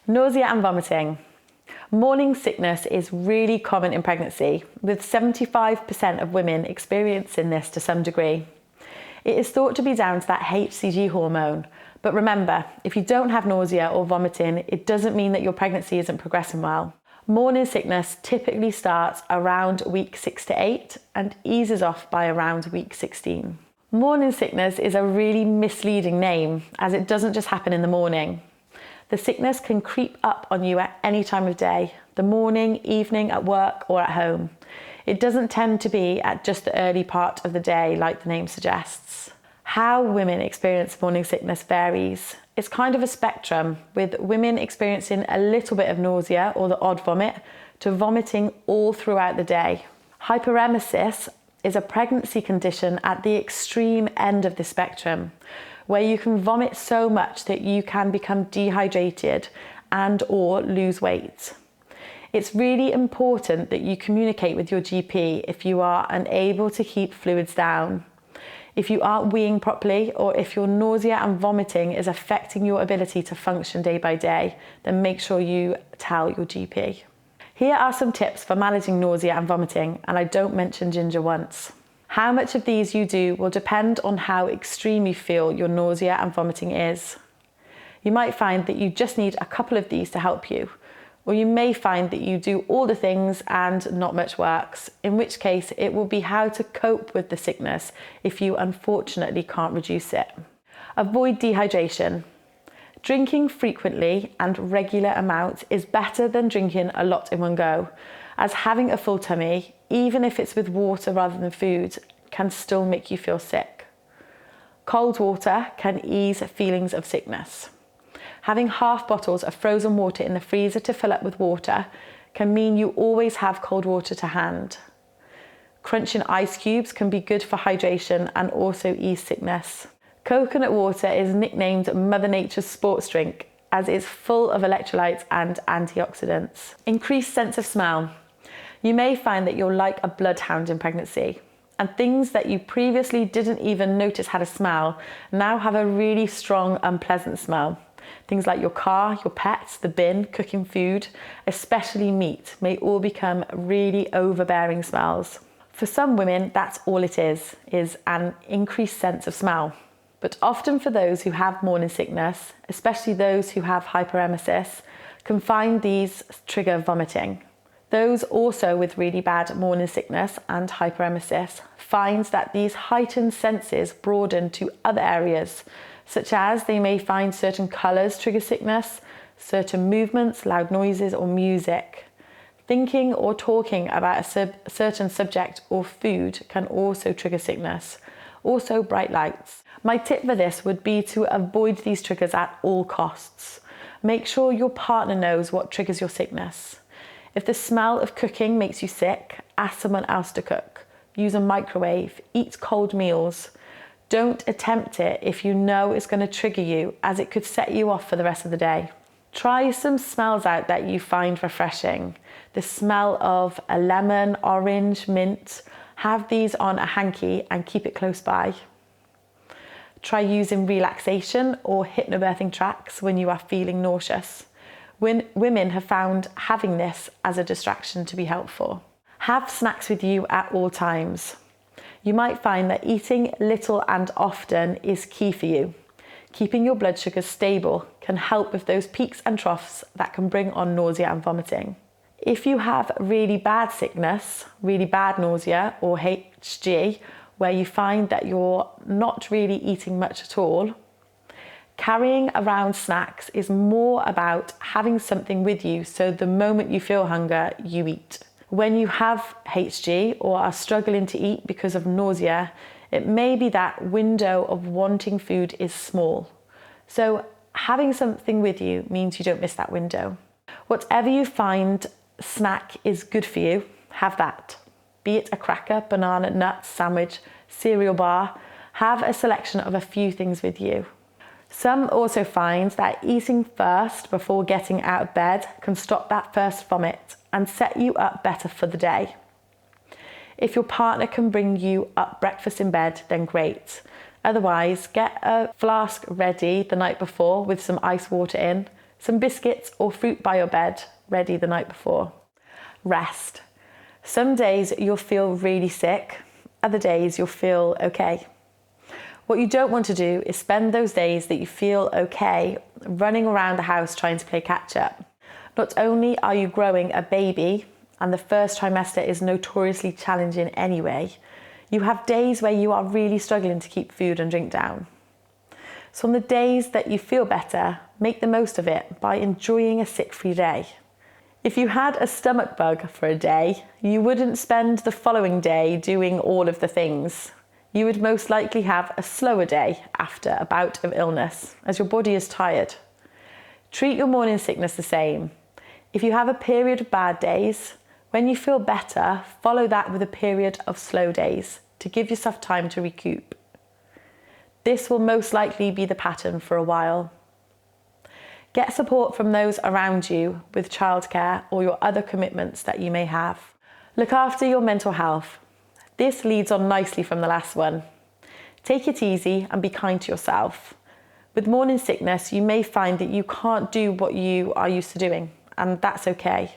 Nausea and vomiting. Morning sickness is really common in pregnancy, with 75% of women experiencing this to some degree. It is thought to be down to that HCG hormone, but remember, if you don't have nausea or vomiting, it doesn't mean that your pregnancy isn't progressing well. Morning sickness typically starts around week 6 to 8 and eases off by around week 16. Morning sickness is a really misleading name, as it doesn't just happen in the morning. The sickness can creep up on you at any time of day, the morning, evening, at work or at home. It doesn't tend to be at just the early part of the day like the name suggests. How women experience morning sickness varies. It's kind of a spectrum, with women experiencing a little bit of nausea or the odd vomit to vomiting all throughout the day. Hyperemesis is a pregnancy condition at the extreme end of the spectrum, where you can vomit so much that you can become dehydrated and or lose weight. It's really important that you communicate with your GP if you are unable to keep fluids down, if you aren't weeing properly, or if your nausea and vomiting is affecting your ability to function day by day, then make sure you tell your GP. Here are some tips for managing nausea and vomiting, and I don't mention ginger once. How much of these you do will depend on how extreme you feel your nausea and vomiting is. You might find that you just need a couple of these to help you, or you may find that you do all the things and not much works, in which case it will be how to cope with the sickness if you unfortunately can't reduce it. Avoid dehydration. Drinking frequently and regular amounts is better than drinking a lot in one go, as having a full tummy, even if it's with water rather than food, can still make you feel sick. Cold water can ease feelings of sickness. Having half bottles of frozen water in the freezer to fill up with water can mean you always have cold water to hand. Crunching ice cubes can be good for hydration and also ease sickness. Coconut water is nicknamed Mother Nature's sports drink, as it's full of electrolytes and antioxidants. Increased sense of smell. You may find that you're like a bloodhound in pregnancy, and things that you previously didn't even notice had a smell now have a really strong, unpleasant smell. Things like your car, your pets, the bin, cooking food, especially meat, may all become really overbearing smells. For some women, that's all it is an increased sense of smell. But often for those who have morning sickness, especially those who have hyperemesis, can find these trigger vomiting. Those also with really bad morning sickness and hyperemesis finds that these heightened senses broaden to other areas, such as they may find certain colours trigger sickness, certain movements, loud noises or music. Thinking or talking about a certain subject or food can also trigger sickness. Also bright lights. My tip for this would be to avoid these triggers at all costs. Make sure your partner knows what triggers your sickness. If the smell of cooking makes you sick, ask someone else to cook. Use a microwave, eat cold meals. Don't attempt it if you know it's going to trigger you, as it could set you off for the rest of the day. Try some smells out that you find refreshing. The smell of a lemon, orange, mint. Have these on a hanky and keep it close by. Try using relaxation or hypnobirthing tracks when you are feeling nauseous. Women have found having this as a distraction to be helpful. Have snacks with you at all times. You might find that eating little and often is key for you. Keeping your blood sugars stable can help with those peaks and troughs that can bring on nausea and vomiting. If you have really bad sickness, really bad nausea or HG, where you find that you're not really eating much at all, carrying around snacks is more about having something with you so the moment you feel hunger, you eat. When you have HG or are struggling to eat because of nausea, it may be that window of wanting food is small. So having something with you means you don't miss that window. Whatever you find snack is good for you, have that. Be it a cracker, banana, nuts, sandwich, cereal bar, have a selection of a few things with you. Some also find that eating first before getting out of bed can stop that first vomit and set you up better for the day. If your partner can bring you up breakfast in bed, then great. Otherwise, get a flask ready the night before with some ice water in, Some biscuits or fruit by your bed, ready the night before. Rest. Some days you'll feel really sick, other days you'll feel okay. What you don't want to do is spend those days that you feel okay running around the house trying to play catch up. Not only are you growing a baby, and the first trimester is notoriously challenging anyway, you have days where you are really struggling to keep food and drink down. So on the days that you feel better, make the most of it by enjoying a sick-free day. If you had a stomach bug for a day, you wouldn't spend the following day doing all of the things. You would most likely have a slower day after a bout of illness, as your body is tired. Treat your morning sickness the same. If you have a period of bad days, when you feel better, follow that with a period of slow days to give yourself time to recoup. This will most likely be the pattern for a while. Get support from those around you with childcare or your other commitments that you may have. Look after your mental health. This leads on nicely from the last one. Take it easy and be kind to yourself. With morning sickness, you may find that you can't do what you are used to doing, and that's okay.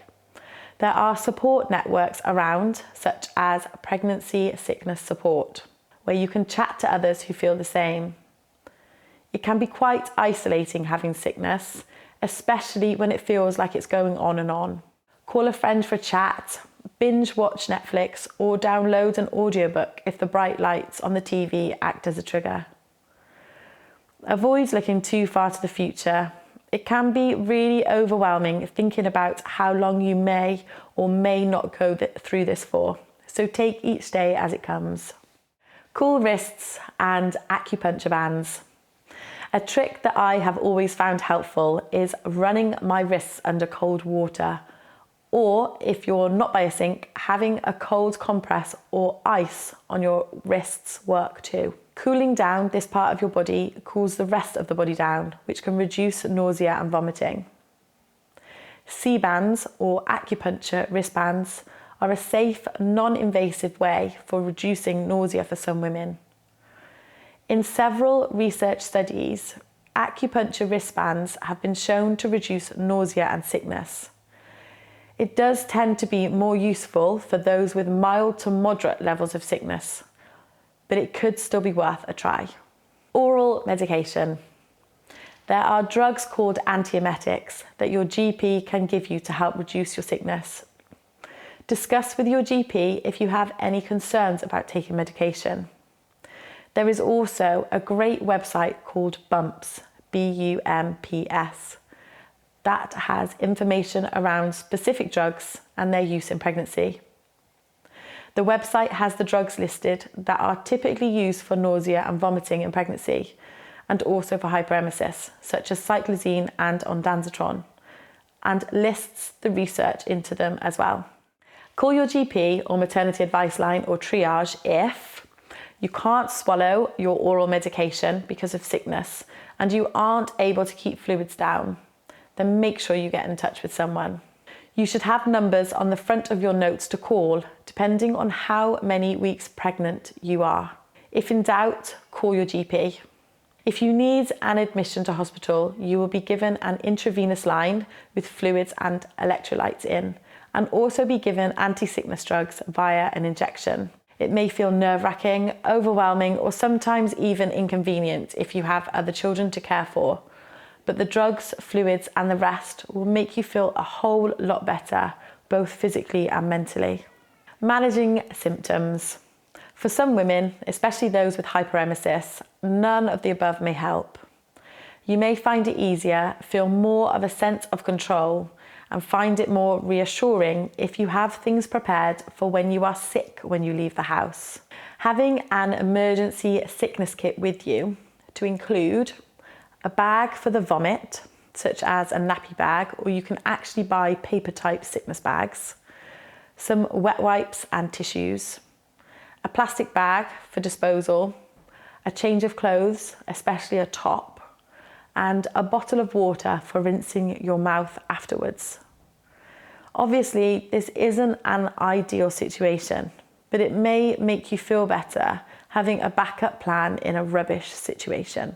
There are support networks around, such as pregnancy sickness support, where you can chat to others who feel the same. It can be quite isolating having sickness, especially when it feels like it's going on and on. Call a friend for a chat, binge watch Netflix, or download an audiobook if the bright lights on the TV act as a trigger. Avoid looking too far to the future. It can be really overwhelming thinking about how long you may or may not go through this for, so take each day as it comes. Cool wrists and acupuncture bands. A trick that I have always found helpful is running my wrists under cold water, or if you're not by a sink, having a cold compress or ice on your wrists work too. Cooling down this part of your body cools the rest of the body down, which can reduce nausea and vomiting. C-bands or acupuncture wristbands are a safe, non-invasive way for reducing nausea for some women. In several research studies, acupuncture wristbands have been shown to reduce nausea and sickness. It does tend to be more useful for those with mild to moderate levels of sickness, but it could still be worth a try. Oral medication. There are drugs called antiemetics that your GP can give you to help reduce your sickness. Discuss with your GP if you have any concerns about taking medication. There is also a great website called BUMPS, B-U-M-P-S, that has information around specific drugs and their use in pregnancy. The website has the drugs listed that are typically used for nausea and vomiting in pregnancy, and also for hyperemesis, such as cyclizine and ondansetron, and lists the research into them as well. Call your GP or maternity advice line or triage if you can't swallow your oral medication because of sickness and you aren't able to keep fluids down. Then make sure you get in touch with someone. You should have numbers on the front of your notes to call, depending on how many weeks pregnant you are. If in doubt, call your GP. If you need an admission to hospital, you will be given an intravenous line with fluids and electrolytes in, and also be given anti-sickness drugs via an injection. It may feel nerve-wracking, overwhelming, or sometimes even inconvenient if you have other children to care for. But the drugs, fluids, and the rest will make you feel a whole lot better, both physically and mentally. Managing symptoms. For some women, especially those with hyperemesis, none of the above may help. You may find it easier, feel more of a sense of control, and find it more reassuring if you have things prepared for when you are sick when you leave the house. Having an emergency sickness kit with you to include a bag for the vomit, such as a nappy bag, or you can actually buy paper type sickness bags, some wet wipes and tissues, a plastic bag for disposal, a change of clothes, especially a top, and a bottle of water for rinsing your mouth afterwards. Obviously, this isn't an ideal situation, but it may make you feel better having a backup plan in a rubbish situation.